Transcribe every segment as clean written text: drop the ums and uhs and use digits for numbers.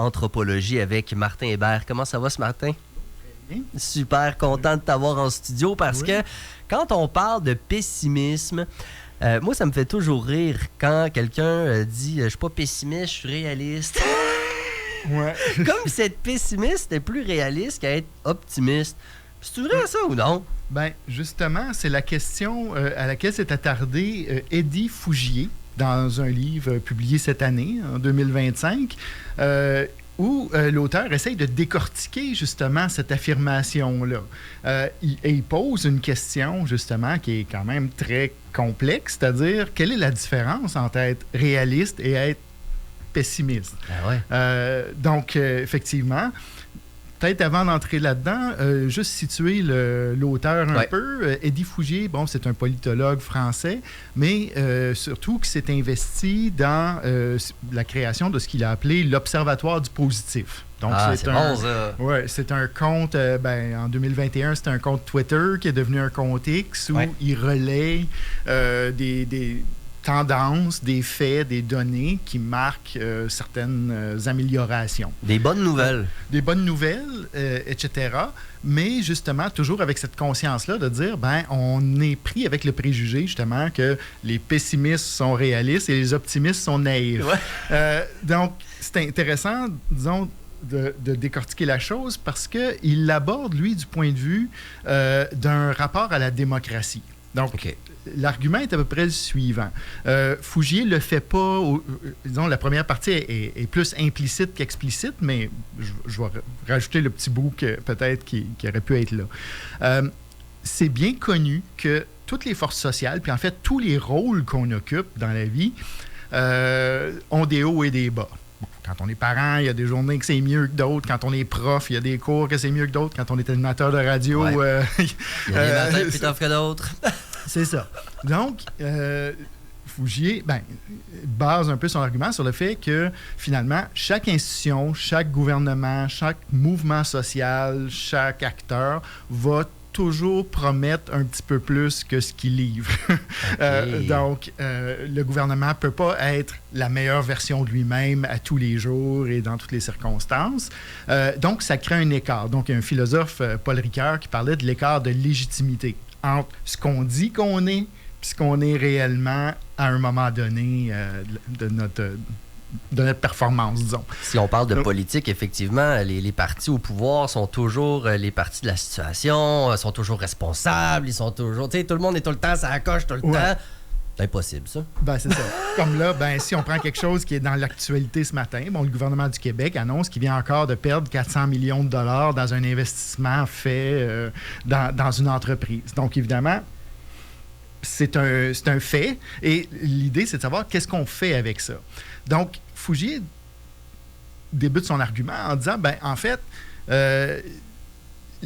anthropologie avec Martin Hébert. Comment ça va ce matin? Super content de t'avoir en studio parce que quand on parle de pessimisme, moi, ça me fait toujours rire quand quelqu'un dit « Je suis pas pessimiste, je suis réaliste ». Ouais. Comme si être pessimiste est plus réaliste qu'être optimiste. C'est vrai ça ou non? Ben, justement, c'est la question à laquelle s'est attardé Eddie Fougier dans un livre publié cette année, en 2025, où l'auteur essaye de décortiquer justement cette affirmation-là. Il pose une question, justement, qui est quand même très complexe, c'est-à-dire, quelle est la différence entre être réaliste et être pessimiste? Ah ouais. Donc, effectivement, peut-être avant d'entrer là-dedans, juste situer l'auteur un peu. Eddie Fougier, bon, c'est un politologue français, mais surtout qui s'est investi dans la création de ce qu'il a appelé l'Observatoire du positif. Donc, c'est bon, ça. Ouais, c'est un compte, en 2021, c'était un compte Twitter qui est devenu un compte X où il relaye des tendances, des faits, des données qui marquent certaines améliorations. Des bonnes nouvelles. Des bonnes nouvelles, etc. Mais justement, toujours avec cette conscience-là de dire, on est pris avec le préjugé, justement, que les pessimistes sont réalistes et les optimistes sont naïfs. Ouais. Donc, c'est intéressant, disons, de décortiquer la chose parce qu'il l'aborde, lui, du point de vue d'un rapport à la démocratie. Donc, l'argument est à peu près le suivant. Fougier ne le fait pas, disons, la première partie est plus implicite qu'explicite, mais je vais rajouter le petit bout peut-être qui aurait pu être là. C'est bien connu que toutes les forces sociales, puis en fait tous les rôles qu'on occupe dans la vie, ont des hauts et des bas. Quand on est parent, il y a des journées que c'est mieux que d'autres. Quand on est prof, il y a des cours que c'est mieux que d'autres. Quand on est animateur de radio... il y a des matins plus tough que d'autres. C'est ça. Donc, Fougier base un peu son argument sur le fait que, finalement, chaque institution, chaque gouvernement, chaque mouvement social, chaque acteur va toujours promettre un petit peu plus que ce qu'il livre. Donc, le gouvernement ne peut pas être la meilleure version de lui-même à tous les jours et dans toutes les circonstances. Donc, ça crée un écart. Donc, il y a un philosophe, Paul Ricoeur, qui parlait de l'écart de légitimité entre ce qu'on dit qu'on est et ce qu'on est réellement à un moment donné de notre performance, disons. Si on parle de politique, effectivement, les partis au pouvoir sont toujours les partis de la situation, sont toujours responsables, ils sont toujours... Tu sais, tout le monde est tout le temps, ça accroche tout le temps. C'est impossible, ça. C'est ça. Comme là, si on prend quelque chose qui est dans l'actualité ce matin, le gouvernement du Québec annonce qu'il vient encore de perdre 400 millions de dollars dans un investissement fait dans une entreprise. Donc, évidemment, c'est un fait. Et l'idée, c'est de savoir qu'est-ce qu'on fait avec ça. Donc, Fougier débute son argument en disant, en fait,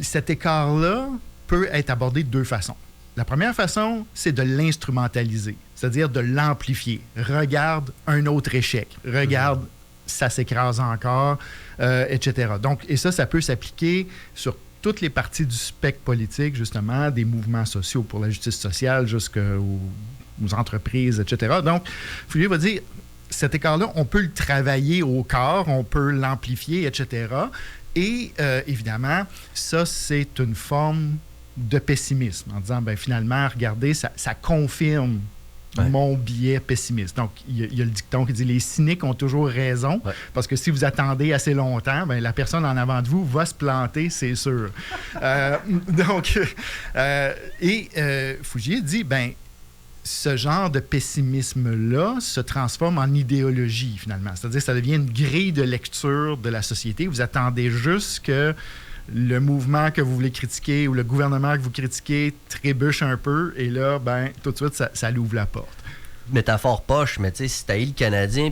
cet écart-là peut être abordé de deux façons. La première façon, c'est de l'instrumentaliser, c'est-à-dire de l'amplifier. Regarde un autre échec. Regarde, ça s'écrase encore, etc. Donc, et ça peut s'appliquer sur toutes les parties du spectre politique, justement, des mouvements sociaux pour la justice sociale jusqu'aux entreprises, etc. Donc, Fougier va dire, cet écart-là, on peut le travailler au corps, on peut l'amplifier, etc. Et évidemment, ça, c'est une forme de pessimisme, en disant, finalement, regardez, ça confirme mon biais pessimiste. Donc, il y a le dicton qui dit « Les cyniques ont toujours raison parce que si vous attendez assez longtemps, la personne en avant de vous va se planter, c'est sûr. » Fougier dit, ce genre de pessimisme-là se transforme en idéologie, finalement. C'est-à-dire, ça devient une grille de lecture de la société. Vous attendez juste que le mouvement que vous voulez critiquer ou le gouvernement que vous critiquez trébuche un peu, et là, tout de suite, ça l'ouvre la porte. Métaphore poche, mais tu sais, si t'as eu le Canadien,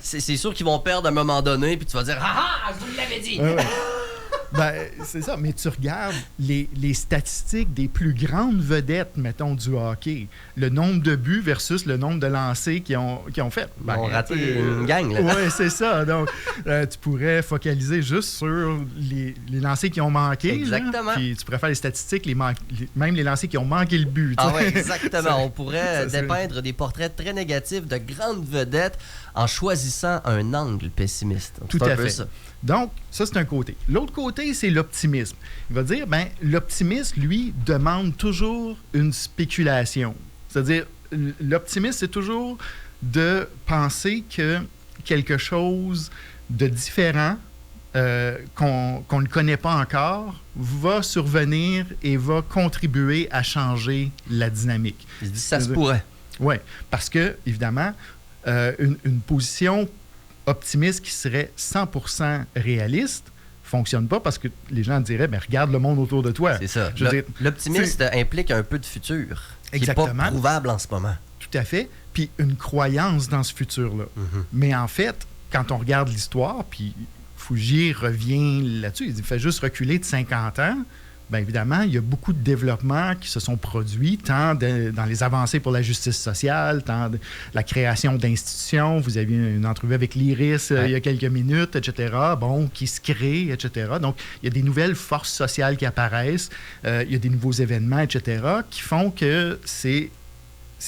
c'est sûr qu'ils vont perdre à un moment donné, puis tu vas dire « Ah ah, je vous l'avais dit! » C'est ça. Mais tu regardes les statistiques des plus grandes vedettes, mettons, du hockey. Le nombre de buts versus le nombre de lancers qu'ils ont fait. Ils ont raté une gang, là. Oui, c'est ça. Donc, tu pourrais focaliser juste sur les lancers qui ont manqué. Exactement. Là, puis tu pourrais faire les statistiques, même les lancers qui ont manqué le but. Ah oui, exactement. On pourrait dépeindre des portraits très négatifs de grandes vedettes en choisissant un angle pessimiste. Tout à fait. Ça. Donc, ça, c'est un côté. L'autre côté, c'est l'optimisme. Il va dire, l'optimisme, lui, demande toujours une spéculation. C'est-à-dire, l'optimisme, c'est toujours de penser que quelque chose de différent, qu'on ne connaît pas encore, va survenir et va contribuer à changer la dynamique. Il dit ça se pourrait. Oui, parce que, évidemment, une position optimiste qui serait 100% réaliste fonctionne pas parce que les gens diraient, regarde le monde autour de toi. C'est ça. L'optimiste implique un peu de futur qui n'est pas prouvable en ce moment. Tout à fait. Puis une croyance dans ce futur-là. Mm-hmm. Mais en fait, quand on regarde l'histoire, puis Fougier revient là-dessus, il fait juste reculer de 50 ans. Bien évidemment, il y a beaucoup de développements qui se sont produits, tant dans les avancées pour la justice sociale, tant la création d'institutions. Vous aviez une entrevue avec l'IRIS il y a quelques minutes, etc., qui se créent, etc. Donc, il y a des nouvelles forces sociales qui apparaissent, il y a des nouveaux événements, etc., qui font que c'est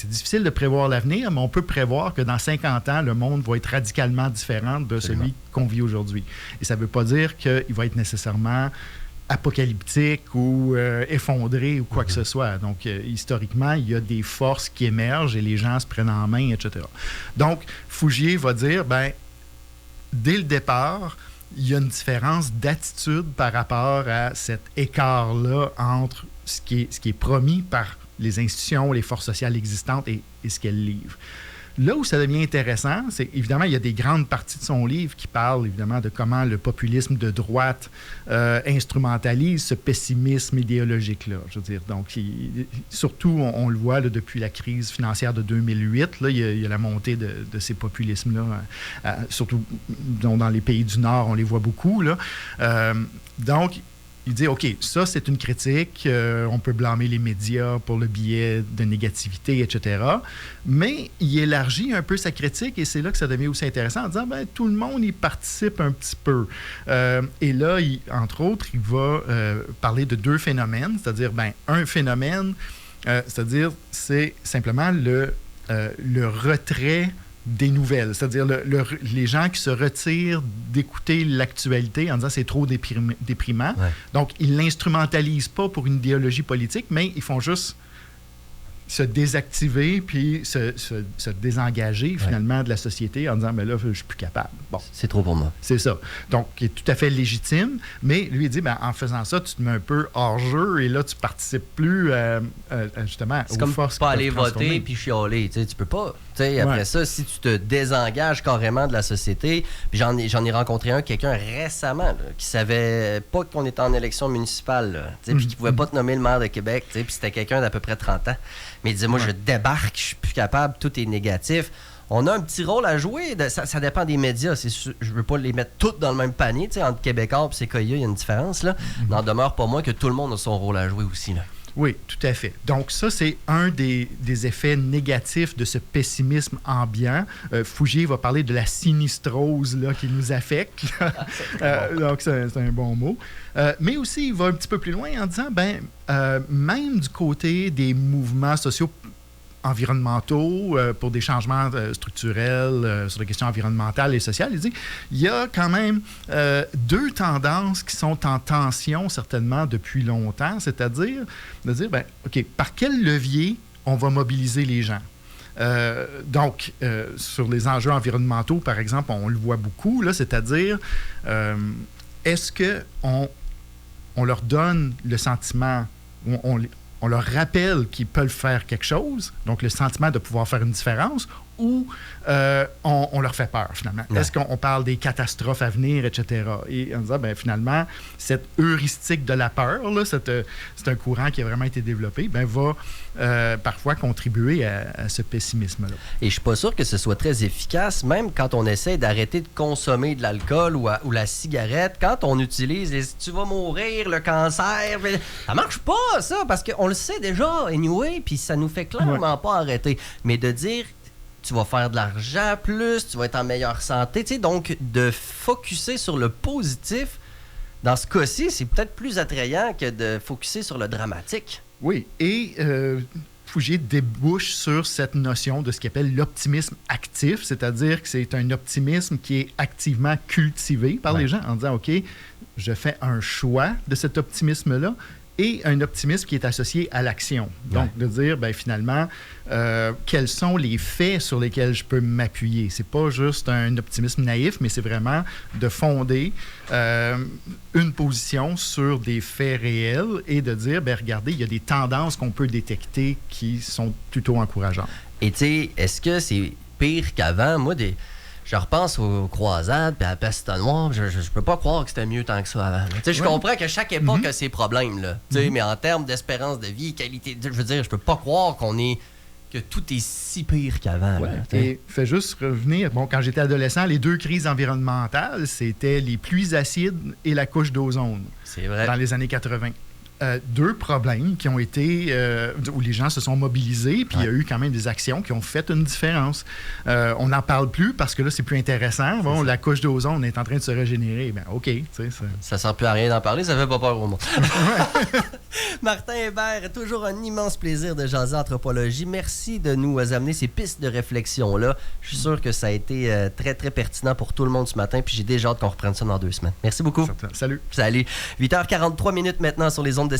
difficile de prévoir l'avenir, mais on peut prévoir que dans 50 ans, le monde va être radicalement différent de celui qu'on vit aujourd'hui. Et ça ne veut pas dire qu'il va être nécessairement apocalyptique ou effondré ou quoi que ce soit. Donc, historiquement, il y a des forces qui émergent et les gens se prennent en main, etc. Donc, Fougier va dire, dès le départ, il y a une différence d'attitude par rapport à cet écart-là entre ce qui est promis par les institutions, les forces sociales existantes et ce qu'elles livrent. Là où ça devient intéressant, c'est évidemment, il y a des grandes parties de son livre qui parlent évidemment de comment le populisme de droite instrumentalise ce pessimisme idéologique-là. Je veux dire, donc, surtout, on le voit là, depuis la crise financière de 2008, là, il y a la montée de ces populismes-là, surtout dans les pays du Nord, on les voit beaucoup. Là. Donc, il dit, OK, ça, c'est une critique. On peut blâmer les médias pour le biais de négativité, etc. Mais il élargit un peu sa critique et c'est là que ça devient aussi intéressant en disant, tout le monde y participe un petit peu. Et là, entre autres, il va parler de deux phénomènes, c'est-à-dire, un phénomène, c'est-à-dire, c'est simplement le retrait des nouvelles, c'est-à-dire les gens qui se retirent d'écouter l'actualité en disant c'est trop déprimant. Ouais. Donc, ils ne l'instrumentalisent pas pour une idéologie politique, mais ils font juste se désactiver puis se désengager finalement de la société en disant là, je suis plus capable. Bon. C'est trop pour moi. C'est ça. Donc, qui est tout à fait légitime, mais lui, il dit, en faisant ça, tu te mets un peu hors jeu et là, tu participes plus justement aux forces. C'est comme pas aller voter puis chialer. Tu peux pas. Après ça, si tu te désengages carrément de la société, puis j'en ai rencontré quelqu'un récemment là, qui savait pas qu'on était en élection municipale, puis qui pouvait pas te nommer le maire de Québec, puis c'était quelqu'un d'à peu près 30 ans. Mais il disait, moi, je débarque, je suis plus capable, tout est négatif. On a un petit rôle à jouer, ça dépend des médias. Je veux pas les mettre toutes dans le même panier, entre Québécois et Séquoia, il y a une différence, là. N'en demeure pas moins que tout le monde a son rôle à jouer aussi, là. Oui, tout à fait. Donc, ça, c'est un des effets négatifs de ce pessimisme ambiant. Fougier va parler de la sinistrose là, qui nous affecte. Donc, c'est un bon mot. Mais aussi, il va un petit peu plus loin en disant, même du côté des mouvements sociaux environnementaux, pour des changements structurels sur les questions environnementales et sociales, il dit il y a quand même deux tendances qui sont en tension certainement depuis longtemps, c'est-à-dire de dire, OK, par quel levier on va mobiliser les gens? Donc, sur les enjeux environnementaux, par exemple, on le voit beaucoup, là, c'est-à-dire, est-ce qu'on leur donne le sentiment, on leur rappelle qu'ils peuvent faire quelque chose, donc le sentiment de pouvoir faire une différence, ou on leur fait peur, finalement? Ouais. Est-ce qu'on parle des catastrophes à venir, etc.? Et on dit, finalement, cette heuristique de la peur, là, c'est un courant qui a vraiment été développé, va parfois contribuer à ce pessimisme-là. Et je suis pas sûr que ce soit très efficace, même quand on essaie d'arrêter de consommer de l'alcool ou la cigarette, quand on utilise les « tu vas mourir, le cancer », ça marche pas, ça, parce qu'on le sait déjà, anyway, puis ça nous fait clairement pas arrêter. Mais de dire tu vas faire de l'argent plus, tu vas être en meilleure santé. Tu sais, donc, de focusser sur le positif, dans ce cas-ci, c'est peut-être plus attrayant que de focusser sur le dramatique. Oui, et Fougier débouche sur cette notion de ce qu'il appelle l'optimisme actif, c'est-à-dire que c'est un optimisme qui est activement cultivé par les gens en disant, OK, je fais un choix de cet optimisme-là, et un optimisme qui est associé à l'action. Donc, de dire, finalement, quels sont les faits sur lesquels je peux m'appuyer. C'est pas juste un optimisme naïf, mais c'est vraiment de fonder une position sur des faits réels et de dire, regardez, il y a des tendances qu'on peut détecter qui sont plutôt encourageantes. Et tu sais, est-ce que c'est pire qu'avant? Moi, je repense aux croisades puis à la peste noire. Je peux pas croire que c'était mieux tant que ça avant. Je comprends que chaque époque a ses problèmes, là, mais en termes d'espérance de vie, qualité, je veux dire, je peux pas croire que tout est si pire qu'avant. Ouais. Et fais juste revenir, quand j'étais adolescent, les deux crises environnementales, c'était les pluies acides et la couche d'ozone. C'est vrai. Dans les années 80. Deux problèmes qui ont été où les gens se sont mobilisés, puis il y a eu quand même des actions qui ont fait une différence. On n'en parle plus parce que là, c'est plus intéressant. Bon, la couche d'ozone est en train de se régénérer. OK. Ça sert plus à rien d'en parler, ça fait pas peur au monde. Martin Hébert, toujours un immense plaisir de jaser anthropologie. Merci de nous amener ces pistes de réflexion-là. Je suis sûr que ça a été très, très pertinent pour tout le monde ce matin, puis j'ai déjà hâte qu'on reprenne ça dans 2 semaines. Merci beaucoup. Salut. Salut. 8h43 maintenant sur les ondes de